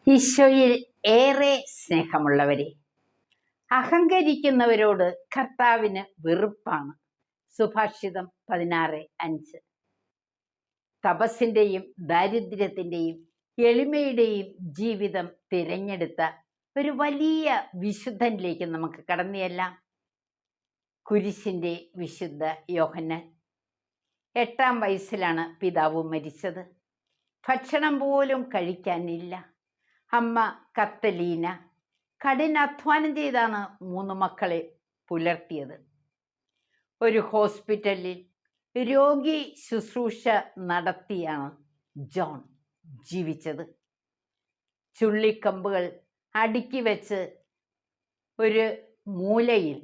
ഈശോയിൽ ഏറെ സ്നേഹമുള്ളവരെ, അഹങ്കരിക്കുന്നവരോട് കർത്താവിന് വെറുപ്പാണ്. സുഭാഷിതം 16:5. തപസ്സിൻ്റെയും ദാരിദ്ര്യത്തിൻ്റെയും എളിമയുടെയും ജീവിതം തിരഞ്ഞെടുത്ത ഒരു വലിയ വിശുദ്ധനിലേക്ക് നമുക്ക് കടന്നുചെല്ലാം. കുരിശിൻ്റെ വിശുദ്ധ യോഹന്നാൻ. 8-ാം വയസ്സിലാണ് പിതാവ് മരിച്ചത്. ഭക്ഷണം പോലും കഴിക്കാനില്ല. അമ്മ കത്തലീന കഠിനാധ്വാനം ചെയ്താണ് 3 മക്കളെ പുലർത്തിയത്. ഒരു ഹോസ്പിറ്റലിൽ രോഗി ശുശ്രൂഷ നടത്തിയാണ് ജോൺ ജീവിച്ചത്. ചുള്ളിക്കമ്പുകൾ അടുക്കി വെച്ച് ഒരു മൂലയിൽ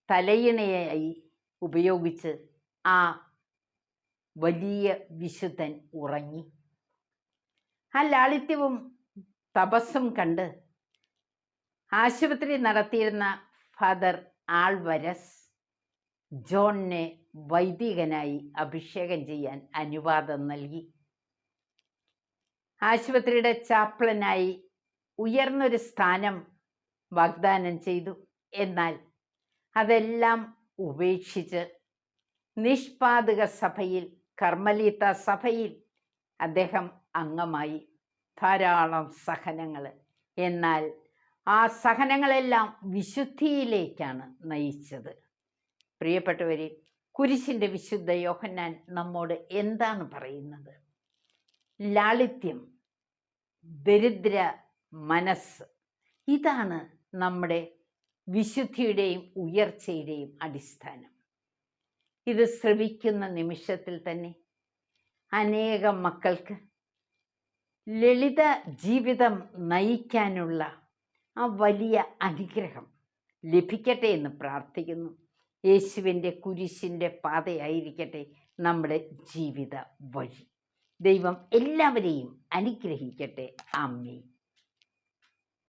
തലയിണയായി ഉപയോഗിച്ച് ആ വലിയ വിശുദ്ധൻ ഉറങ്ങി. ആ ലാളിത്യവും തപസ്സും കണ്ട് ആശുപത്രി നടത്തിയിരുന്ന ഫാദർ ആൾവരസ് ജോണിനെ വൈദികനായി അഭിഷേകം ചെയ്യാൻ അനുവാദം നൽകി. ആശുപത്രിയുടെ ചാപ്ലനായി ഉയർന്നൊരു സ്ഥാനം വാഗ്ദാനം ചെയ്തു. എന്നാൽ അതെല്ലാം ഉപേക്ഷിച്ച് നിഷ്പാദക സഭയിൽ, കർമ്മലീത്ത സഭയിൽ അദ്ദേഹം അംഗമായി. ധാരാളം സഹനങ്ങൾ. എന്നാൽ ആ സഹനങ്ങളെല്ലാം വിശുദ്ധിയിലേക്കാണ് നയിച്ചത്. പ്രിയപ്പെട്ടവരെ, കുരിശിൻ്റെ വിശുദ്ധ യോഹന്നാൻ നമ്മോട് എന്താണ് പറയുന്നത്? ലാളിത്യം, ദരിദ്ര മനസ്സ്, ഇതാണ് നമ്മുടെ വിശുദ്ധിയുടെയും ഉയർച്ചയുടെയും അടിസ്ഥാനം. ഇത് ശ്രവിക്കുന്ന നിമിഷത്തിൽ തന്നെ അനേകം മക്കൾക്ക് ലളിത ജീവിതം നയിക്കാനുള്ള ആ വലിയ അനുഗ്രഹം ലഭിക്കട്ടെ എന്ന് പ്രാർത്ഥിക്കുന്നു. യേശുവിൻ്റെ കുരിശിൻ്റെ പാതയായിരിക്കട്ടെ നമ്മുടെ ജീവിത വഴി. ദൈവം എല്ലാവരെയും അനുഗ്രഹിക്കട്ടെ. ആമേൻ.